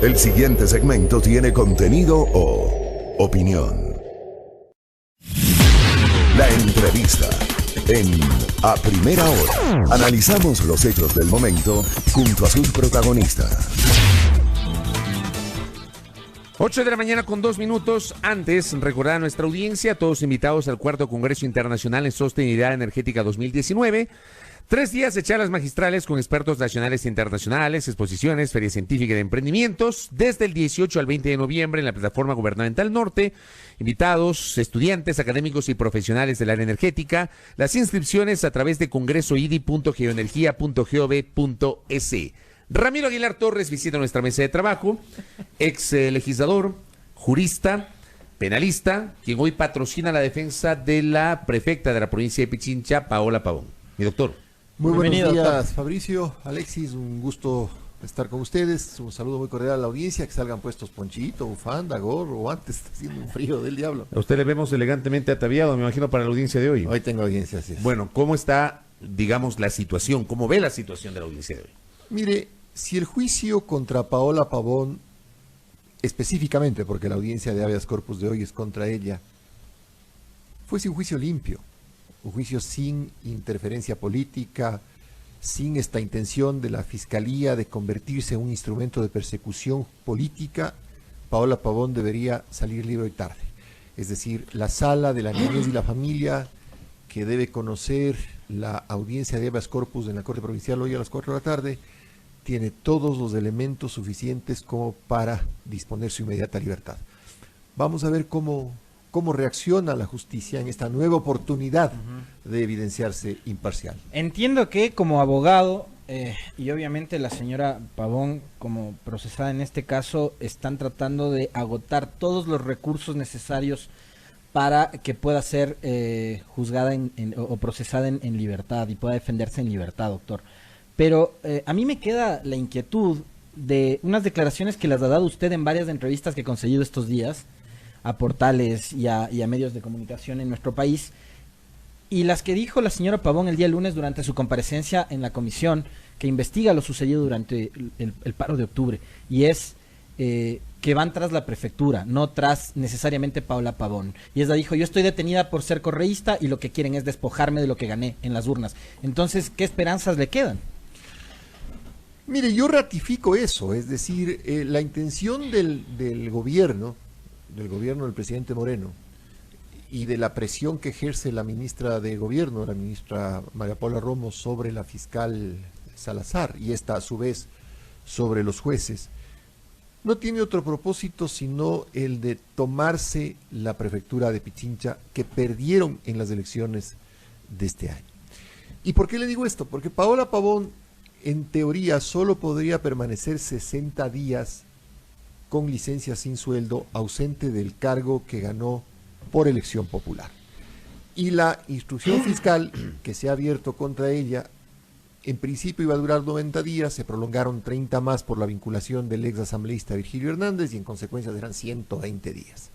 El siguiente segmento tiene contenido o opinión. La entrevista en A Primera Hora. Analizamos los hechos del momento junto a sus protagonistas. 8 de la mañana con 2 minutos. Antes, recordar a nuestra audiencia, todos invitados al cuarto Congreso Internacional en Sostenibilidad Energética 2019. 3 días de charlas magistrales con expertos nacionales e internacionales, exposiciones, feria científica de emprendimientos, desde el 18 al 20 de noviembre en la plataforma gubernamental norte. Invitados, estudiantes, académicos y profesionales del área energética. Las inscripciones a través de congresoidi.geoenergia.gov.es. Ramiro Aguilar Torres visita nuestra mesa de trabajo, ex legislador, jurista, penalista, quien hoy patrocina la defensa de la prefecta de la provincia de Pichincha, Paola Pavón. Mi doctor. Muy buenos días, Fabricio, Alexis, un gusto estar con ustedes. Un saludo muy cordial a la audiencia, que salgan puestos ponchito, bufanda, gorro, antes está haciendo un frío del diablo. A usted le vemos elegantemente ataviado, me imagino, para la audiencia de hoy. Hoy tengo audiencia, así es. Bueno, ¿cómo está, digamos, la situación? ¿Cómo ve la situación de la audiencia de hoy? Mire, si el juicio contra Paola Pavón, específicamente porque la audiencia de habeas corpus de hoy es contra ella, fuese un juicio limpio, un juicio sin interferencia política, sin esta intención de la Fiscalía de convertirse en un instrumento de persecución política, Paola Pavón debería salir libre y tarde. Es decir, la sala de la niñez y la familia, que debe conocer la audiencia de habeas corpus en la Corte Provincial hoy a las 4 de la tarde, tiene todos los elementos suficientes como para disponer su inmediata libertad. Vamos a ver cómo reacciona la justicia en esta nueva oportunidad de evidenciarse imparcial. Entiendo que como abogado y obviamente la señora Pavón como procesada en este caso están tratando de agotar todos los recursos necesarios para que pueda ser juzgada o procesada en libertad y pueda defenderse en libertad, doctor. Pero a mí me queda la inquietud de unas declaraciones que las ha dado usted en varias entrevistas que he conseguido estos días a portales y a medios de comunicación en nuestro país, y las que dijo la señora Pavón el día lunes durante su comparecencia en la comisión que investiga lo sucedido durante el paro de octubre, y es que van tras la prefectura, no tras necesariamente Paola Pavón. Y ella dijo, yo estoy detenida por ser correísta y lo que quieren es despojarme de lo que gané en las urnas. Entonces, ¿qué esperanzas le quedan? Mire, yo ratifico eso, es decir, la intención del gobierno del presidente Moreno y de la presión que ejerce la ministra de Gobierno, la ministra María Paula Romo, sobre la fiscal Salazar, y esta a su vez sobre los jueces, no tiene otro propósito sino el de tomarse la prefectura de Pichincha, que perdieron en las elecciones de este año. ¿Y por qué le digo esto? Porque Paola Pavón, en teoría, solo podría permanecer 60 días con licencia sin sueldo, ausente del cargo que ganó por elección popular. Y la instrucción fiscal que se ha abierto contra ella, en principio iba a durar 90 días, se prolongaron 30 más por la vinculación del ex asambleísta Virgilio Hernández, y en consecuencia serán 120 días.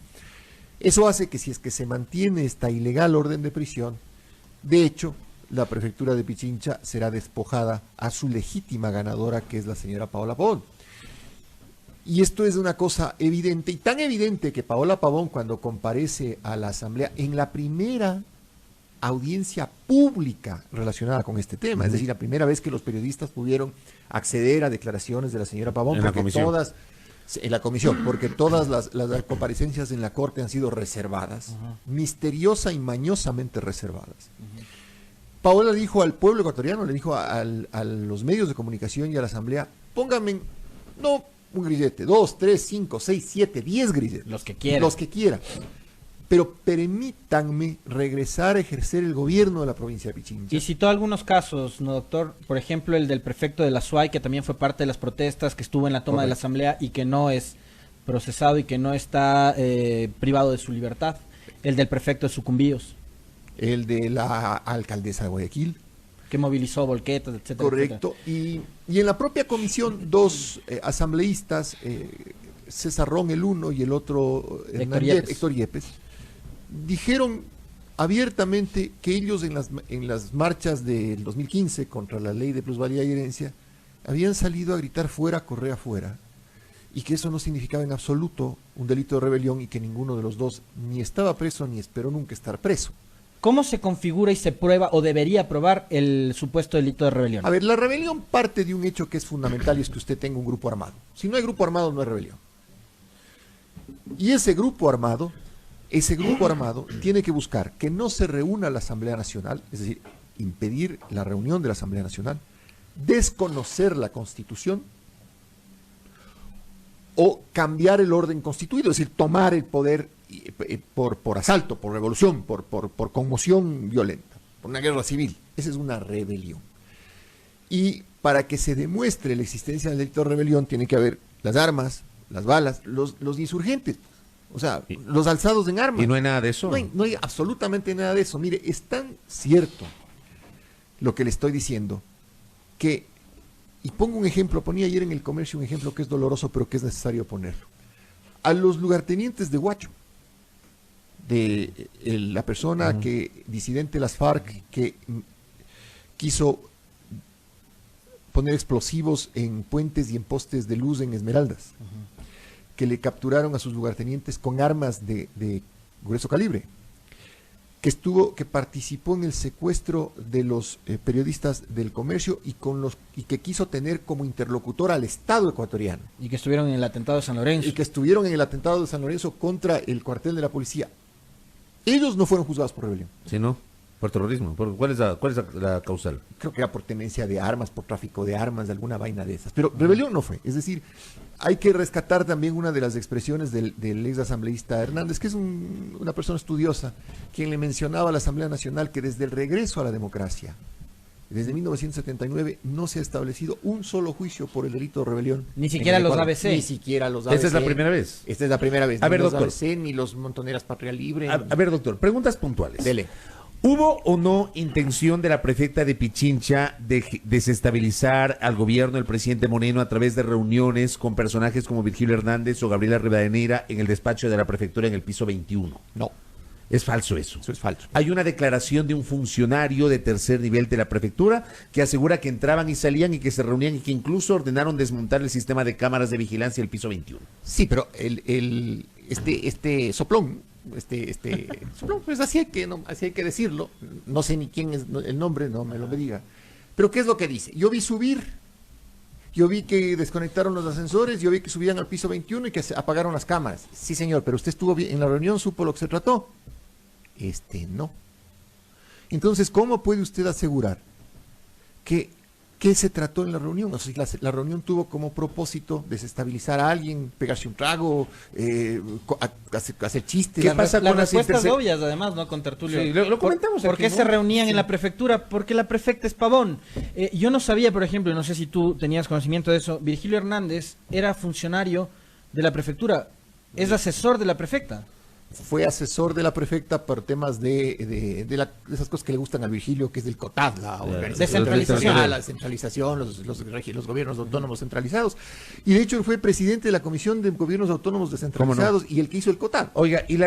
Eso hace que, si es que se mantiene esta ilegal orden de prisión, de hecho, la prefectura de Pichincha será despojada a su legítima ganadora, que es la señora Paola Pavón. Y esto es una cosa evidente, y tan evidente que Paola Pavón, cuando comparece a la asamblea en la primera audiencia pública relacionada con este tema, es decir, la primera vez que los periodistas pudieron acceder a declaraciones de la señora Pavón, en la comisión, porque todas las comparecencias en la corte han sido reservadas, misteriosa y mañosamente reservadas. Paola dijo al pueblo ecuatoriano, le dijo a los medios de comunicación y a la asamblea, pónganme, no un grillete, 2, 3, 5, 6, 7, 10 grilletes. Los que quieran. Los que quieran. Pero permítanme regresar a ejercer el gobierno de la provincia de Pichincha. Y citó algunos casos, ¿no, doctor? Por ejemplo, el del prefecto de la SUAY, que también fue parte de las protestas, que estuvo en la toma de la asamblea y que no es procesado y que no está privado de su libertad. El del prefecto de Sucumbíos. El de la alcaldesa de Guayaquil. Que movilizó volquetas, etcétera. Correcto. Etcétera. Y en la propia comisión, dos asambleístas, César Ron el uno y el otro Héctor Yepes, dijeron abiertamente que ellos en las marchas del 2015 contra la ley de plusvalía y herencia habían salido a gritar fuera Correa fuera, y que eso no significaba en absoluto un delito de rebelión y que ninguno de los dos ni estaba preso ni esperó nunca estar preso. ¿Cómo se configura y se prueba o debería probar el supuesto delito de rebelión? A ver, la rebelión parte de un hecho que es fundamental y es que usted tenga un grupo armado. Si no hay grupo armado, no hay rebelión. Y ese grupo armado tiene que buscar que no se reúna la Asamblea Nacional, es decir, impedir la reunión de la Asamblea Nacional, desconocer la Constitución o cambiar el orden constituido, es decir, tomar el poder por asalto, por revolución, por conmoción violenta, por una guerra civil. Esa es una rebelión. Y para que se demuestre la existencia del delito de rebelión, tiene que haber las armas, las balas, los insurgentes, o sea, los alzados en armas. ¿Y no hay nada de eso? No hay absolutamente nada de eso. Mire, es tan cierto lo que le estoy diciendo que, y pongo un ejemplo, ponía ayer en El Comercio un ejemplo que es doloroso, pero que es necesario ponerlo. A los lugartenientes de Huacho, de la persona disidente de las FARC, que quiso poner explosivos en puentes y en postes de luz en Esmeraldas, que le capturaron a sus lugartenientes con armas de grueso calibre, que participó en el secuestro de los periodistas del Comercio y que quiso tener como interlocutor al Estado ecuatoriano. Y que estuvieron en el atentado de San Lorenzo. Y que estuvieron en el atentado de San Lorenzo contra el cuartel de la policía. Ellos no fueron juzgados por rebelión. Sí, ¿no? Por terrorismo. ¿Cuál es la causal? Creo que era por tenencia de armas, por tráfico de armas, de alguna vaina de esas. Pero rebelión no fue. Es decir, hay que rescatar también una de las expresiones del ex asambleísta Hernández, que es una persona estudiosa, quien le mencionaba a la Asamblea Nacional que desde el regreso a la democracia, desde 1979, no se ha establecido un solo juicio por el delito de rebelión. Ni siquiera los ABC. Ni siquiera los ABC. ¿Esta es la primera vez? Esta es la primera vez. A ver, los doctor. ABC, ni los Montoneras Patria Libre. A ver, doctor, preguntas puntuales. Dele. ¿Hubo o no intención de la prefecta de Pichincha de desestabilizar al gobierno del presidente Moreno a través de reuniones con personajes como Virgilio Hernández o Gabriela Rivadeneira en el despacho de la prefectura en el piso 21? No. Es falso eso. Eso es falso. Hay una declaración de un funcionario de tercer nivel de la prefectura que asegura que entraban y salían y que se reunían y que incluso ordenaron desmontar el sistema de cámaras de vigilancia del piso 21. Sí, pero este soplón, soplón, pues así hay que decirlo. No sé ni quién es el nombre, no me lo diga. Pero ¿qué es lo que dice? Yo vi subir, yo vi que desconectaron los ascensores, yo vi que subían al piso 21 y que se apagaron las cámaras. Sí, señor, pero usted estuvo en la reunión, supo lo que se trató. No. Entonces, ¿cómo puede usted asegurar que se trató en la reunión? O sea, la reunión tuvo como propósito desestabilizar a alguien, pegarse un trago, hacer chistes. ¿Qué pasa con las respuestas obvias, además, ¿no? Con Tertulio. Sí, lo comentamos ¿Por aquí, qué ¿no? se reunían en la prefectura? Porque la prefecta es Pavón. Yo no sabía, por ejemplo, y no sé si tú tenías conocimiento de eso, Virgilio Hernández era funcionario de la prefectura, es asesor de la prefecta. Fue asesor de la prefecta por temas de esas cosas que le gustan al Virgilio, que es del COTAD, la organización, la descentralización, los gobiernos autónomos centralizados. Y de hecho él fue presidente de la Comisión de Gobiernos Autónomos Descentralizados y el que hizo el COTAD. Oiga, ¿y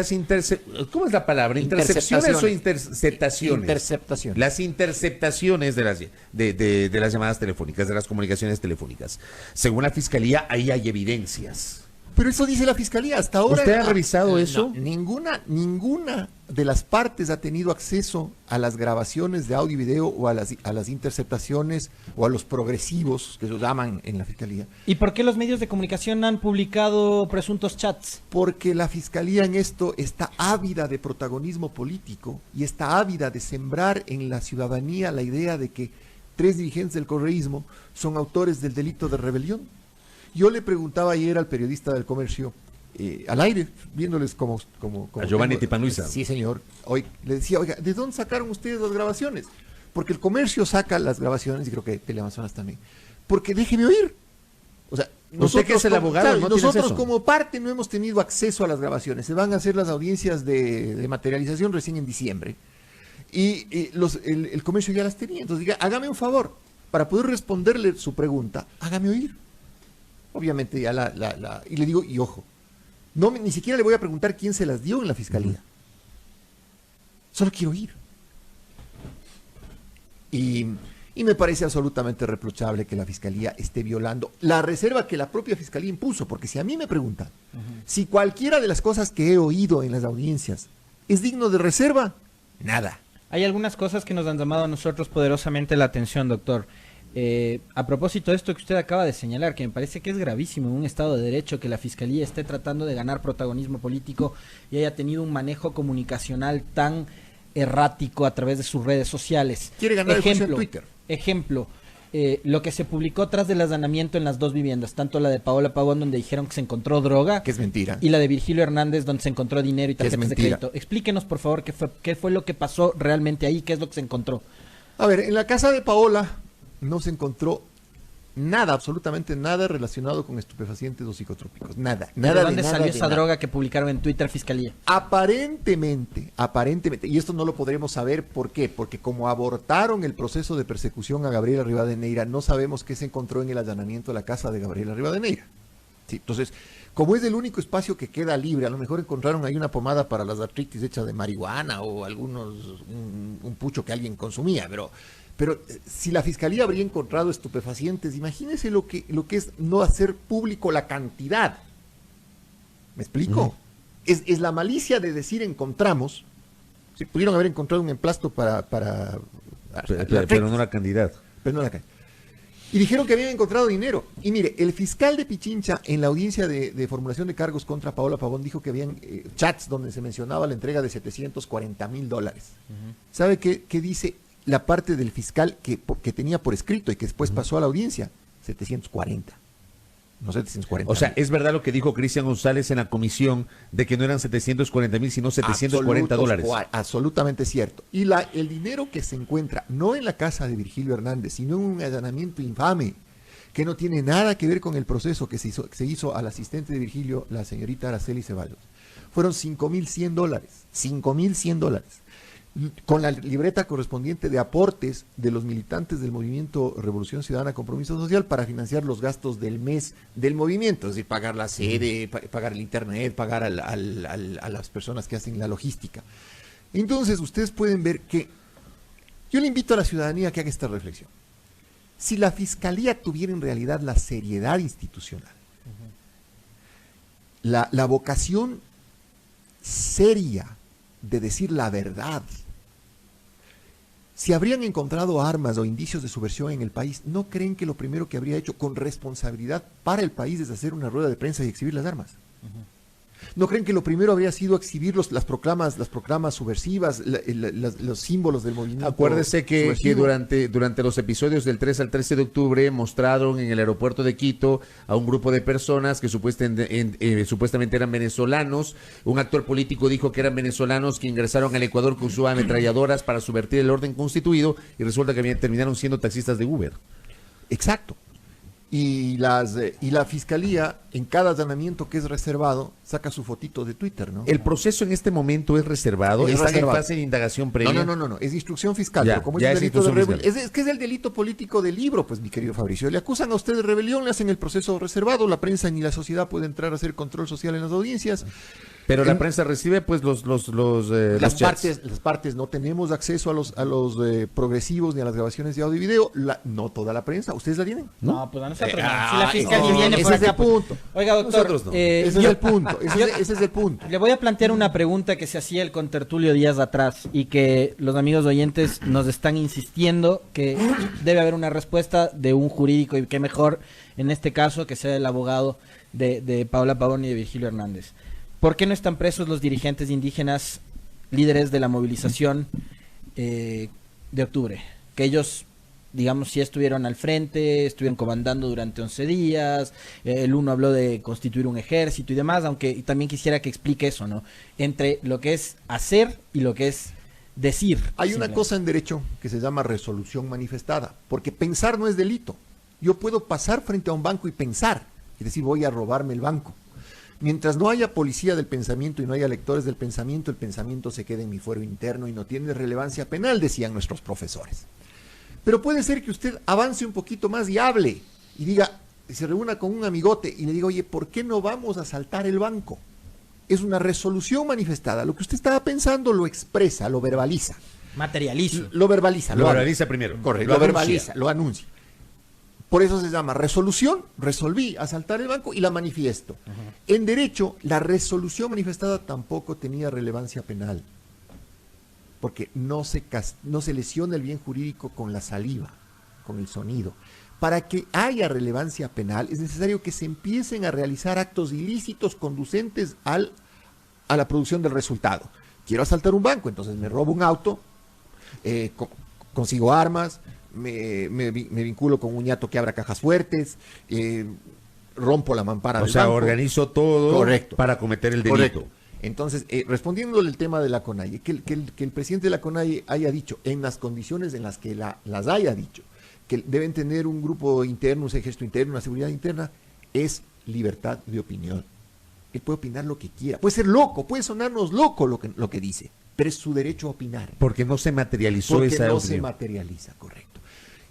¿cómo es la palabra? ¿Intercepciones o interceptaciones? Interceptaciones. Las interceptaciones de las llamadas telefónicas, de las comunicaciones telefónicas. Según la Fiscalía, ahí hay evidencias. Pero eso dice la Fiscalía. Hasta ahora... ¿Usted ha revisado eso? No, ninguna de las partes ha tenido acceso a las grabaciones de audio y video o a las interceptaciones o a los progresivos, que se llaman en la Fiscalía. ¿Y por qué los medios de comunicación han publicado presuntos chats? Porque la Fiscalía en esto está ávida de protagonismo político y está ávida de sembrar en la ciudadanía la idea de que 3 dirigentes del correísmo son autores del delito de rebelión. Yo le preguntaba ayer al periodista del Comercio, al aire, viéndoles como a Giovanni Tipanuiza. Sí, señor. Hoy le decía, oiga, ¿de dónde sacaron ustedes las grabaciones? Porque el Comercio saca las grabaciones, y creo que Teleamazonas también. Porque déjeme oír. O sea, usted que es el abogado, ¿no? Nosotros como parte no hemos tenido acceso a las grabaciones. Se van a hacer las audiencias de materialización recién en diciembre. Y el Comercio ya las tenía. Entonces diga, hágame un favor, para poder responderle su pregunta, hágame oír. Obviamente ya y le digo, y ojo, ni siquiera le voy a preguntar quién se las dio en la Fiscalía. Solo quiero oír. Y Y me parece absolutamente reprochable que la Fiscalía esté violando la reserva que la propia Fiscalía impuso, porque si a mí me preguntan si cualquiera de las cosas que he oído en las audiencias es digno de reserva, nada. Hay algunas cosas que nos han llamado a nosotros poderosamente la atención, doctor. A propósito de esto que usted acaba de señalar, que me parece que es gravísimo en un Estado de Derecho que la Fiscalía esté tratando de ganar protagonismo político y haya tenido un manejo comunicacional tan errático a través de sus redes sociales. Quiere ganar el juicio en Twitter. Ejemplo, lo que se publicó tras del allanamiento en las dos viviendas, tanto la de Paola Pavón, donde dijeron que se encontró droga, que es mentira, y la de Virgilio Hernández, donde se encontró dinero y tarjetas de crédito. Explíquenos, por favor, qué fue lo que pasó realmente ahí, qué es lo que se encontró. A ver, en la casa de Paola no se encontró nada, absolutamente nada relacionado con estupefacientes o psicotrópicos. Nada. ¿De dónde salió esa droga que publicaron en Twitter Fiscalía? Aparentemente, y esto no lo podremos saber, ¿por qué? Porque como abortaron el proceso de persecución a Gabriela Rivadeneira, no sabemos qué se encontró en el allanamiento de la casa de Gabriela Rivadeneira. Sí, entonces, como es el único espacio que queda libre, a lo mejor encontraron ahí una pomada para las artritis hecha de marihuana o un pucho que alguien consumía, pero si la Fiscalía habría encontrado estupefacientes, imagínese lo que es no hacer público la cantidad. ¿Me explico? Es la malicia de decir encontramos. Si pudieron haber encontrado un emplasto para pero no la cantidad. Pero no la cantidad. Y dijeron que habían encontrado dinero. Y mire, el fiscal de Pichincha, en la audiencia de formulación de cargos contra Paola Pavón, dijo que habían chats donde se mencionaba la entrega de $740,000. ¿Sabe qué dice la parte del fiscal que tenía por escrito y que después pasó a la audiencia? 740. No 740. O sea, es verdad lo que dijo Cristian González en la comisión de que no eran 740,000, sino $740. Absolutamente cierto. Y el dinero que se encuentra, no en la casa de Virgilio Hernández, sino en un allanamiento infame, que no tiene nada que ver con el proceso que se hizo al asistente de Virgilio, la señorita Araceli Ceballos, fueron $5,100. $5,100. Con la libreta correspondiente de aportes de los militantes del movimiento Revolución Ciudadana Compromiso Social para financiar los gastos del mes del movimiento, es decir, pagar la sede, pagar el internet, pagar a las personas que hacen la logística. Entonces, ustedes pueden ver que yo le invito a la ciudadanía a que haga esta reflexión. Si la Fiscalía tuviera en realidad la seriedad institucional, la vocación seria de decir la verdad, si habrían encontrado armas o indicios de subversión en el país, ¿no creen que lo primero que habría hecho con responsabilidad para el país es hacer una rueda de prensa y exhibir las armas? ¿No creen que lo primero habría sido exhibir las proclamas subversivas, los símbolos del movimiento? Acuérdese que durante los episodios del 3 al 13 de octubre mostraron en el aeropuerto de Quito a un grupo de personas que supuestamente eran venezolanos. Un actor político dijo que eran venezolanos que ingresaron al Ecuador con sus ametralladoras para subvertir el orden constituido y resulta que terminaron siendo taxistas de Uber. Exacto. Y la Fiscalía, en cada allanamiento que es reservado, saca su fotito de Twitter, ¿no? ¿El proceso en este momento es reservado? ¿Está en fase de indagación previa? No, es instrucción fiscal. Ya, pero como ya es delito de rebelión, fiscal. es que es el delito político del libro, pues, mi querido Fabricio. Le acusan a usted de rebelión, le hacen el proceso reservado, la prensa ni la sociedad puede entrar a hacer control social en las audiencias. Pero la prensa recibe pues los chats. Las partes no tenemos acceso a los progresivos ni a las grabaciones de audio y video. No toda la prensa. ¿Ustedes la tienen? No, pues a nosotros no. Si la Fiscalía viene ese por es el acá, pues, punto. oiga, doctor, Nosotros no. Ese es el punto. Ese es el punto. Le voy a plantear una pregunta que se hacía el contertulio días atrás y que los amigos oyentes nos están insistiendo que debe haber una respuesta de un jurídico y qué mejor en este caso que sea el abogado de Paola Pavón y de Virgilio Hernández. ¿Por qué no están presos los dirigentes indígenas, líderes de la movilización de octubre? Que ellos, digamos, sí estuvieron al frente, estuvieron comandando durante 11 días, el uno habló de constituir un ejército y demás, aunque también quisiera que explique eso, ¿no? Entre lo que es hacer y lo que es decir. Hay una cosa en derecho que se llama resolución manifestada, porque pensar no es delito. Yo puedo pasar frente a un banco y pensar, es decir, voy a robarme el banco. Mientras no haya policía del pensamiento y no haya lectores del pensamiento, el pensamiento se queda en mi fuero interno y no tiene relevancia penal, decían nuestros profesores. Pero puede ser que usted avance un poquito más y hable y diga, se reúna con un amigote y le diga, oye, ¿por qué no vamos a asaltar el banco? Es una resolución manifestada. Lo que usted estaba pensando lo expresa, lo verbaliza. Materializo. Lo verbaliza. Lo habla. verbaliza primero. Correcto, Lo lo anuncia. verbaliza, lo anuncia. Por eso se llama resolución, resolví asaltar el banco y la manifiesto. En derecho, la resolución manifestada tampoco tenía relevancia penal, porque no se lesiona el bien jurídico con la saliva, con el sonido. Para que haya relevancia penal es necesario que se empiecen a realizar actos ilícitos conducentes a la producción del resultado. Quiero asaltar un banco, entonces me robo un auto, consigo armas, me vinculo con un ñato que abra cajas fuertes, rompo la mampara del banco. Organizo todo. Correcto. Para cometer el delito. Correcto. Entonces, respondiéndole el tema de la CONAIE, que el presidente de la CONAIE haya dicho, en las condiciones en las que las haya dicho, que deben tener un grupo interno, un ejército interno, una seguridad interna, es libertad de opinión. Él puede opinar lo que quiera. Puede ser loco, puede sonarnos loco lo que dice, pero es su derecho a opinar. Porque no se materializó Porque esa no opinión. se materializa, correcto.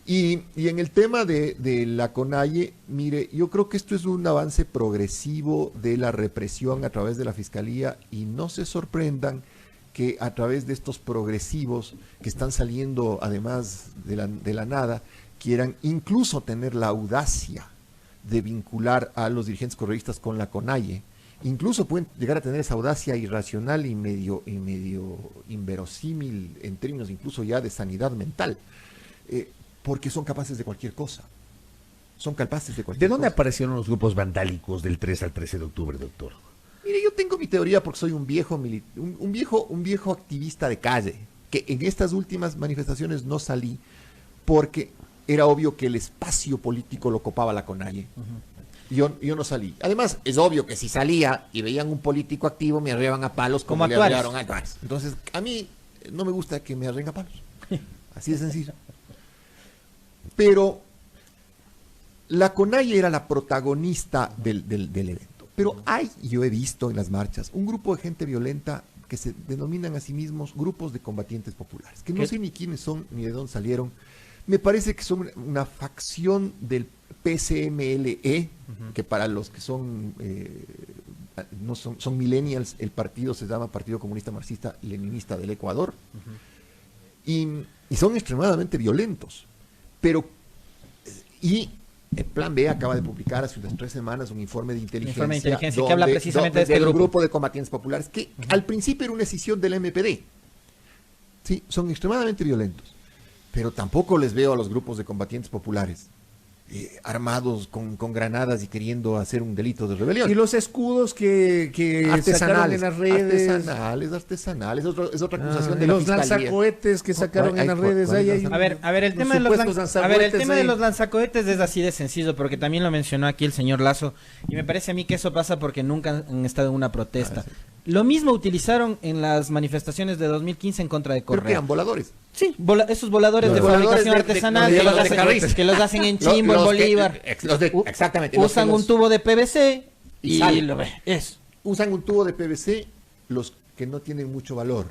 Y en el tema de la CONAIE, mire, yo creo que esto es un avance progresivo de la represión a través de la Fiscalía y no se sorprendan que a través de estos progresivos que están saliendo además de la nada, quieran incluso tener la audacia de vincular a los dirigentes correístas con la CONAIE. Incluso pueden llegar a tener esa audacia irracional y medio inverosímil en términos incluso ya de sanidad mental, porque son capaces de cualquier cosa. Son capaces de cualquier ¿De dónde cosa. aparecieron los grupos vandálicos del 3 al 13 de octubre, doctor? Mire, yo tengo mi teoría porque soy un viejo activista de calle, que en estas últimas manifestaciones no salí porque era obvio que el espacio político lo copaba la CONAIE. Yo no salí. Además, es obvio que si salía y veían un político activo, me arreaban a palos como le arrearon a Tuárez. Entonces, a mí no me gusta que me arreen a palos. Así de sencillo. Pero la CONAIE era la protagonista del evento. Pero yo he visto en las marchas, un grupo de gente violenta que se denominan a sí mismos grupos de combatientes populares, que no sé ni quiénes son ni de dónde salieron. Me parece que son una facción del PCMLE, que para los que son son millennials, el partido se llama Partido Comunista Marxista Leninista del Ecuador, y son extremadamente violentos. Y el Plan B acaba de publicar hace unas 3 semanas un informe de inteligencia, que habla precisamente de este grupo de combatientes populares, que al principio era una escisión del MPD. Sí, son extremadamente violentos. Pero tampoco les veo a los grupos de combatientes populares armados con granadas y queriendo hacer un delito de rebelión. Y los escudos que sacaron en las redes. Artesanales. Es otra acusación de la Los Fiscalía. lanzacohetes que sacaron en las redes. A ver, el tema de los lanzacohetes es así de sencillo, porque también lo mencionó aquí el señor Lazo, y me parece a mí que eso pasa porque nunca han estado en una protesta. Sí. Lo mismo utilizaron en las manifestaciones de 2015 en contra de Correa. ¿Pero qué eran voladores? Sí, esos voladores de fabricación artesanal que los hacen en Chimbo, en Bolívar. Exactamente. Usan un tubo de PVC y usan un tubo de PVC los que no tienen mucho valor.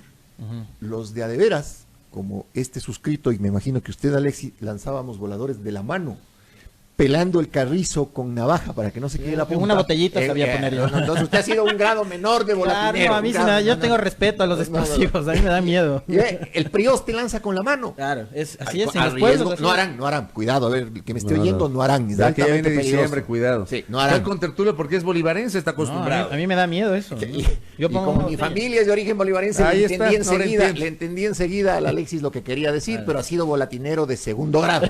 Los de adeveras, como este suscrito, y me imagino que usted, Alexis, lanzábamos voladores de la mano, pelando el carrizo con navaja para que no se quede la punta. Una botellita sabía poner yo. Entonces usted ha sido un grado menor de volatinero. Claro, a mí yo tengo respeto a los explosivos, a mí me da miedo. El PRIOS te lanza con la mano. Claro, así es, en a los riesgo, pueblos. No harán, cuidado, a ver, que me esté oyendo, no harán. Es Ya que ya viene altamente diciembre, peligroso. cuidado. Sí, no harán. Está con tertulia porque es bolivarense, está acostumbrado. A mí me da miedo eso. Yo como mi familia es de origen bolivarense, Ahí le entendí enseguida al Alexis lo que quería decir, pero ha sido volatinero de segundo grado.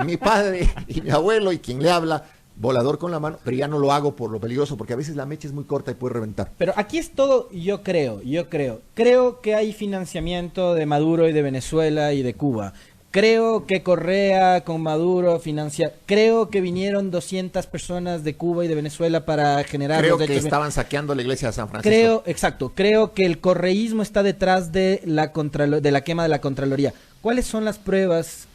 Mi padre y mi abuelo y quien le habla, volador con la mano, pero ya no lo hago por lo peligroso, porque a veces la mecha es muy corta y puede reventar. Pero aquí es todo, yo creo que hay financiamiento de Maduro y de Venezuela y de Cuba. Creo que Correa con Maduro financia. Creo que vinieron 200 personas de Cuba y de Venezuela para generar. Creo que estaban saqueando la iglesia de San Francisco. Creo que el correísmo está detrás de la quema de la Contraloría. ¿Cuáles son las pruebas,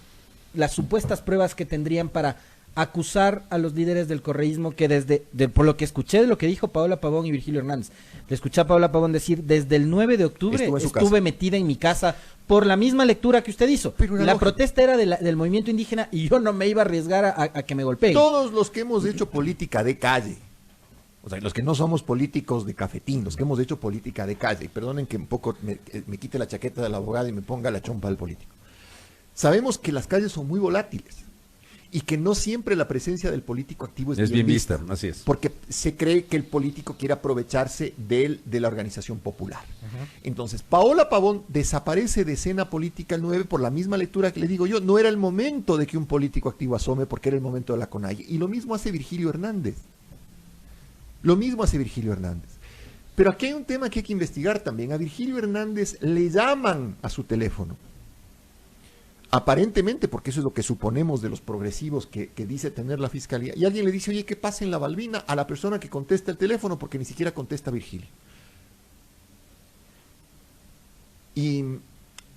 las supuestas pruebas que tendrían para acusar a los líderes del correísmo que por lo que escuché de lo que dijo Paola Pavón y Virgilio Hernández, le escuché a Paola Pavón decir, desde el 9 de octubre estuve metida en mi casa por la misma lectura que usted hizo. La protesta era del movimiento indígena y yo no me iba a arriesgar a que me golpeen. Todos los que hemos hecho política de calle O sea, los que no somos políticos de cafetín, los que hemos hecho política de calle, y perdonen que un poco me quite la chaqueta del abogado y me ponga la chompa del político. Sabemos que las calles son muy volátiles y que no siempre la presencia del político activo es bien vista. Así es. Porque se cree que el político quiere aprovecharse de la organización popular. Entonces, Paola Pavón desaparece de escena política el 9 por la misma lectura que le digo yo. No era el momento de que un político activo asome porque era el momento de la CONAIE. Y lo mismo hace Virgilio Hernández. Pero aquí hay un tema que hay que investigar también. A Virgilio Hernández le llaman a su teléfono. Aparentemente, porque eso es lo que suponemos de los progresivos que dice tener la fiscalía, y alguien le dice, oye, ¿qué pasa en la Balbina? A la persona que contesta el teléfono, porque ni siquiera contesta Virgilio. Y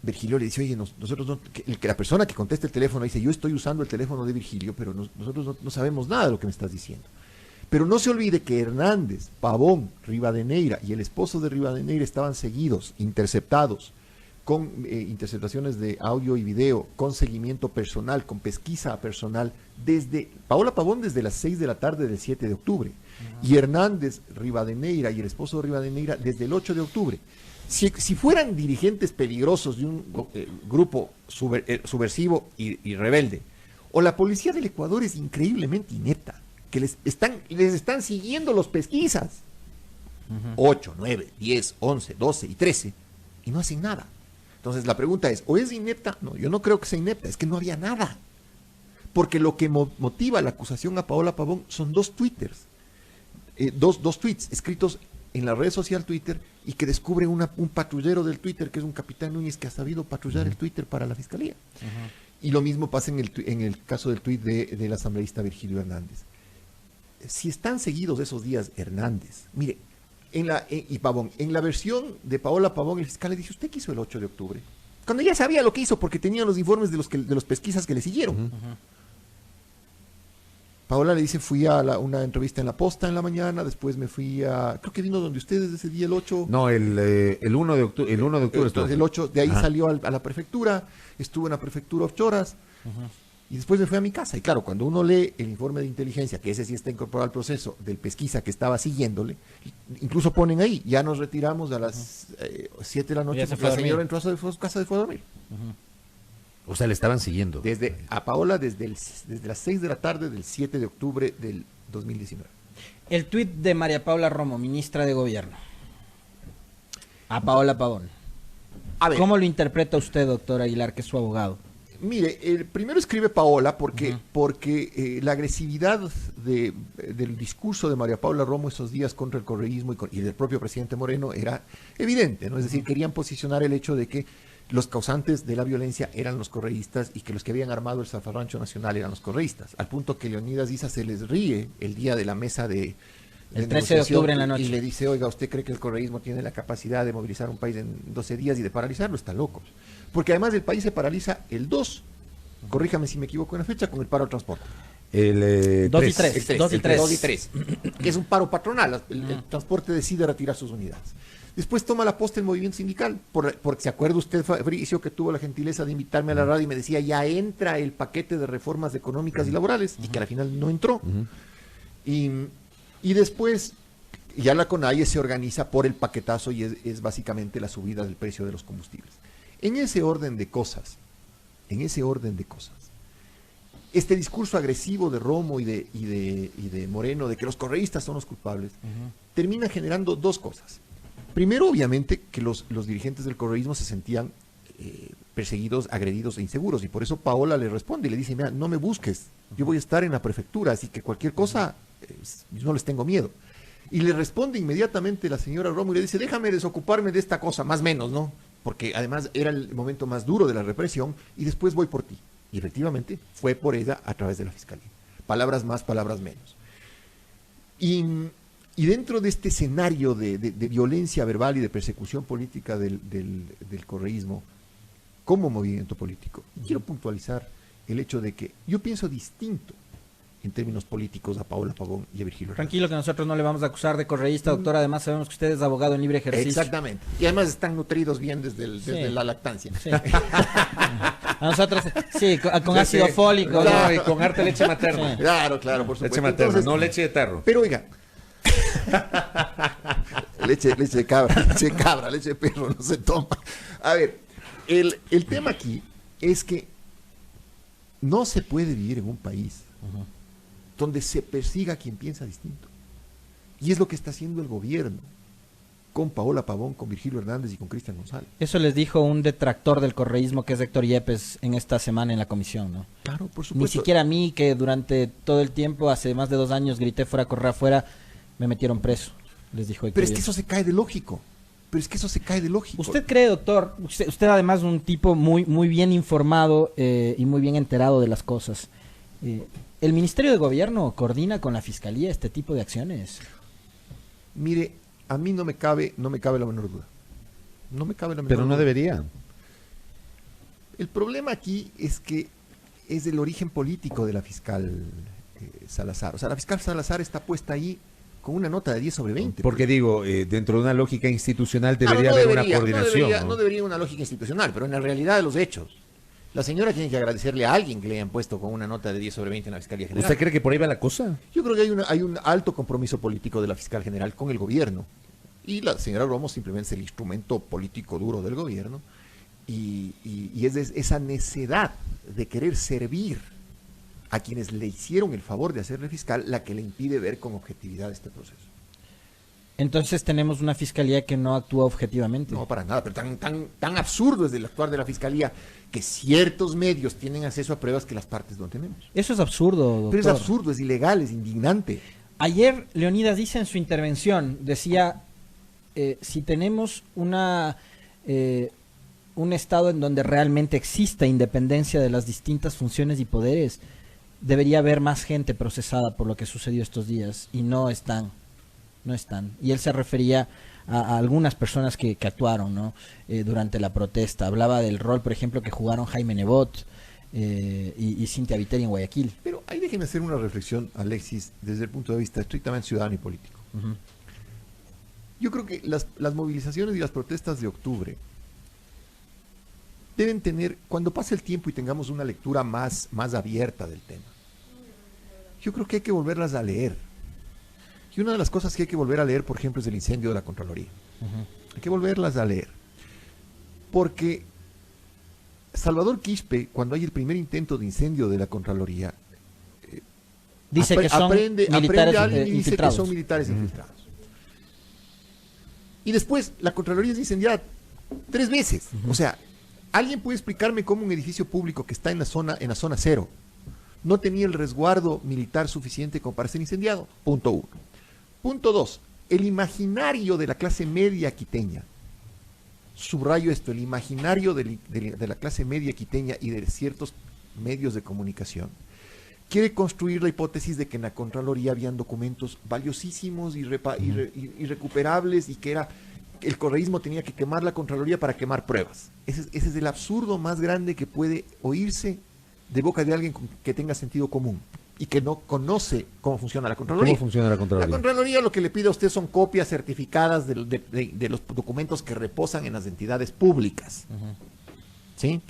Virgilio le dice, oye, nosotros no, que la persona que contesta el teléfono dice, yo estoy usando el teléfono de Virgilio, pero nosotros no sabemos nada de lo que me estás diciendo. Pero no se olvide que Hernández, Pavón, Rivadeneira y el esposo de Rivadeneira estaban seguidos, interceptados, con interceptaciones de audio y video, con seguimiento personal, con pesquisa personal, Paola Pavón desde las 6 de la tarde del 7 de octubre, y Hernández, Rivadeneira y el esposo de Rivadeneira desde el 8 de octubre. Si fueran dirigentes peligrosos de un grupo subversivo y rebelde, o la policía del Ecuador es increíblemente inepta, que les están siguiendo los pesquisas, 8, 9, 10, 11, 12 y 13, y no hacen nada. Entonces la pregunta es, ¿o es inepta? No, yo no creo que sea inepta, es que no había nada. Porque lo que motiva la acusación a Paola Pavón son dos tweets escritos en la red social Twitter y que descubre un patrullero del Twitter, que es un capitán Núñez que ha sabido patrullar el Twitter para la fiscalía. Y lo mismo pasa en el caso del tuit del asambleísta Virgilio Hernández. Si están seguidos esos días Hernández, mire, y Pavón, en la versión de Paola Pavón, el fiscal le dice, ¿usted qué hizo el 8 de octubre? Cuando ya sabía lo que hizo, porque tenía los informes de los pesquisas que le siguieron. Paola le dice, fui a una entrevista en La Posta en la mañana, después me fui creo que vino donde ustedes ese día, el 8. No, el 1 de octubre. Entonces el 8, de ahí salió a la prefectura, estuvo en la prefectura 8 horas, y después me fui a mi casa. Y claro, cuando uno lee el informe de inteligencia, que ese sí está incorporado al proceso, del pesquisa que estaba siguiéndole, incluso ponen ahí, ya nos retiramos a las 7 de la noche, la señora entró a su casa y fue a dormir. O sea, le estaban siguiendo. A Paola desde las 6 de la tarde del 7 de octubre del 2019. El tuit de María Paula Romo, ministra de Gobierno, a Paola Pavón. A ver, ¿Cómo lo interpreta usted, doctor Aguilar, que es su abogado? Mire, primero escribe Paola porque la agresividad del discurso de María Paula Romo esos días contra el correísmo y del propio presidente Moreno era evidente, ¿no? Es decir, querían posicionar el hecho de que los causantes de la violencia eran los correístas y que los que habían armado el zafarrancho nacional eran los correístas, al punto que Leonidas Issa se les ríe el día de la mesa el 13 de octubre en la noche. Y le dice, oiga, ¿usted cree que el correísmo tiene la capacidad de movilizar un país en 12 días y de paralizarlo? Están locos. Porque además el país se paraliza el 2, corríjame si me equivoco en la fecha, con el paro al transporte. El 2 y 3. 2 y 3, que es un paro patronal. El transporte decide retirar sus unidades. Después toma la posta el movimiento sindical, porque se acuerda usted, Fabricio, que tuvo la gentileza de invitarme a la radio y me decía, ya entra el paquete de reformas económicas y laborales, y que al final no entró. Y después ya la CONAIE se organiza por el paquetazo y es básicamente la subida del precio de los combustibles. En ese orden de cosas, este discurso agresivo de Romo y de Moreno, de que los correístas son los culpables, termina generando dos cosas. Primero, obviamente, que los dirigentes del correísmo se sentían perseguidos, agredidos e inseguros, y por eso Paola le responde y le dice, mira, no me busques, yo voy a estar en la prefectura, así que cualquier cosa, no les tengo miedo. Y le responde inmediatamente la señora Romo y le dice, déjame desocuparme de esta cosa, más o menos, ¿no? Porque además era el momento más duro de la represión, y después voy por ti. Y efectivamente fue por ella a través de la fiscalía. Palabras más, palabras menos. Y dentro de este escenario de violencia verbal y de persecución política del correísmo como movimiento político, quiero puntualizar el hecho de que yo pienso distinto en términos políticos a Paola Pavón y a Virgilio Hernández. Tranquilo, que nosotros no le vamos a acusar de correísta, doctor. Además sabemos que usted es abogado en libre ejercicio. Exactamente. Y además están nutridos bien desde la lactancia. Sí. A nosotros, sí, con ácido fólico. Claro, y con harta leche materna. Sí. Claro, por supuesto. Leche materna, entonces, no leche de tarro. Pero oiga, Leche de cabra, leche de perro, no se toma. A ver, el tema aquí es que no se puede vivir en un país donde se persiga a quien piensa distinto. Y es lo que está haciendo el gobierno con Paola Pavón, con Virgilio Hernández y con Cristian González. Eso les dijo un detractor del correísmo, que es Héctor Yepes, en esta semana en la comisión, ¿no? Claro, por Ni supuesto. siquiera a mí, que durante todo el tiempo, hace más de 2 años, grité fuera Correa fuera, me metieron preso, les dijo Héctor Pero es que Yepes. eso se cae de lógico. ¿Usted cree, doctor, usted además un tipo muy bien informado y muy bien enterado de las cosas, ¿el Ministerio de Gobierno coordina con la Fiscalía este tipo de acciones? Mire, a mí no me cabe la menor duda. No me cabe la menor Pero duda. no debería. El problema aquí es que es el origen político de la fiscal Salazar. O sea, la fiscal Salazar está puesta ahí con una nota de 10 sobre 20. Porque digo, dentro de una lógica institucional Claro, debería no haber debería, una coordinación. no debería una lógica institucional, pero en la realidad de los hechos, la señora tiene que agradecerle a alguien que le hayan puesto con una nota de 10 sobre 20 en la Fiscalía General. ¿Usted cree que por ahí va la cosa? Yo creo que hay un alto compromiso político de la fiscal general con el gobierno. Y la señora Romo simplemente es el instrumento político duro del gobierno. Y es esa necedad de querer servir a quienes le hicieron el favor de hacerle fiscal la que le impide ver con objetividad este proceso. Entonces tenemos una fiscalía que no actúa objetivamente. No, para nada, pero tan absurdo es el actuar de la fiscalía que ciertos medios tienen acceso a pruebas que las partes no tenemos. Eso es absurdo, doctor. Pero es absurdo, es ilegal, es indignante. Ayer Leonidas dice en su intervención, decía, si tenemos un Estado en donde realmente exista independencia de las distintas funciones y poderes, debería haber más gente procesada por lo que sucedió estos días, y no están. Y él se refería a algunas personas que actuaron, ¿no? Durante la protesta. Hablaba del rol, por ejemplo, que jugaron Jaime Nebot y Cintia Viteri en Guayaquil. Pero ahí déjenme hacer una reflexión, Alexis, desde el punto de vista estrictamente ciudadano y político. Yo creo que las movilizaciones y las protestas de octubre deben tener, cuando pase el tiempo y tengamos una lectura más abierta del tema, yo creo que hay que volverlas a leer. Y una de las cosas que hay que volver a leer, por ejemplo, es el incendio de la Contraloría. Hay que volverlas a leer. Porque Salvador Quispe, cuando hay el primer intento de incendio de la Contraloría, dice que son militares a alguien y dice que infiltrados. son militares infiltrados. Y después la Contraloría es incendiada 3 veces. O sea, ¿alguien puede explicarme cómo un edificio público que está en la zona 0 no tenía el resguardo militar suficiente como para ser incendiado? Punto 1. Punto 2. El imaginario de la clase media quiteña, subrayo esto, el imaginario de la clase media quiteña y de ciertos medios de comunicación, quiere construir la hipótesis de que en la Contraloría habían documentos valiosísimos y irrecuperables, y que el correísmo tenía que quemar la Contraloría para quemar pruebas. Ese es el absurdo más grande que puede oírse de boca de alguien que tenga sentido común y que no conoce cómo funciona la Contraloría. ¿Cómo funciona la Contraloría? La Contraloría lo que le pide a usted son copias certificadas de los documentos que reposan en las entidades públicas. ¿Sí?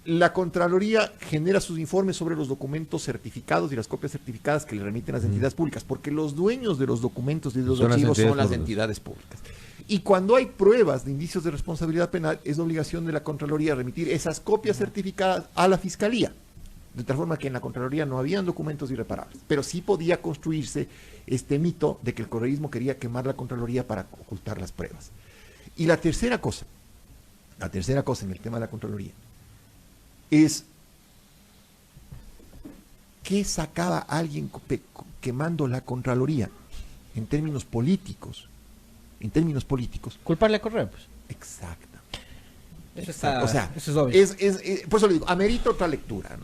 La Contraloría genera sus informes sobre los documentos certificados y las copias certificadas que le remiten las entidades públicas, porque los dueños de los documentos y de los archivos son las entidades públicas. Y cuando hay pruebas de indicios de responsabilidad penal, es obligación de la Contraloría remitir esas copias certificadas a la Fiscalía. De tal forma que en la Contraloría no habían documentos irreparables, pero sí podía construirse este mito de que el correísmo quería quemar la Contraloría para ocultar las pruebas. Y la tercera cosa en el tema de la Contraloría es ¿qué sacaba alguien quemando la Contraloría en términos políticos? Culparle a Correa, pues. Exacto. Eso está, O sea, eso es obvio. por eso le digo, amerita otra lectura.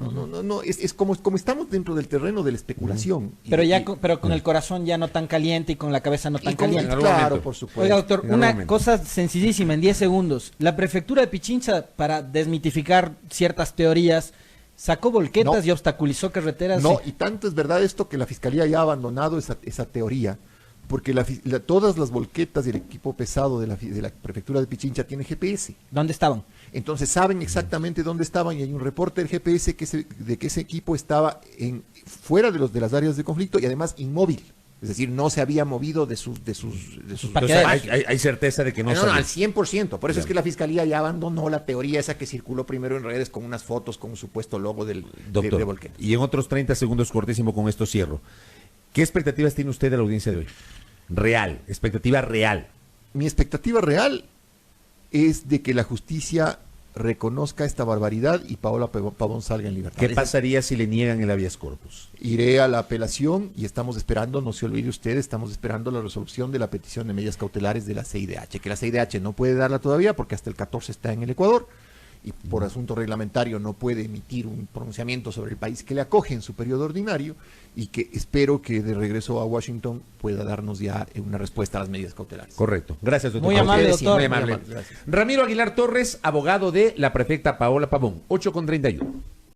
Es como estamos dentro del terreno de la especulación. Pero con el corazón ya no tan caliente y con la cabeza no tan caliente. Claro, por supuesto. Oiga, doctor, En algún una momento. cosa sencillísima, en 10 segundos. La prefectura de Pichincha, para desmitificar ciertas teorías, sacó volquetas No. y obstaculizó carreteras. No, y tanto es verdad esto que la Fiscalía ya ha abandonado esa teoría, porque todas las volquetas y el equipo pesado de la prefectura de Pichincha tiene GPS. ¿Dónde estaban? Entonces saben exactamente dónde estaban y hay un reporte del GPS de que ese equipo estaba fuera de las áreas de conflicto y además inmóvil. Es decir, no se había movido de sus Entonces, paquetes. hay certeza de que no no, salió. al 100%. Por eso es Ya. que la Fiscalía ya abandonó la teoría esa que circuló primero en redes con unas fotos con un supuesto logo de Doctor, Volquet. y en otros 30 segundos, cortísimo, con esto cierro. ¿Qué expectativas tiene usted de la audiencia de hoy? Real, expectativa real. Mi expectativa real es de que la justicia reconozca esta barbaridad y Paola Pavón salga en libertad. ¿Qué Esa- pasaría si le niegan el habeas corpus? Iré a la apelación y estamos esperando, no se olvide usted, estamos esperando la resolución de la petición de medidas cautelares de la CIDH, que la CIDH no puede darla todavía porque hasta el 14 está en el Ecuador y por asunto reglamentario no puede emitir un pronunciamiento sobre el país que le acoge en su periodo ordinario y que espero que de regreso a Washington pueda darnos ya una respuesta a las medidas cautelares. Correcto. Gracias, doctor. Muy A amable, ustedes, doctor. Muy amable. Muy amable, gracias. Ramiro Aguilar Torres, abogado de la prefecta Paola Pavón, 8:31.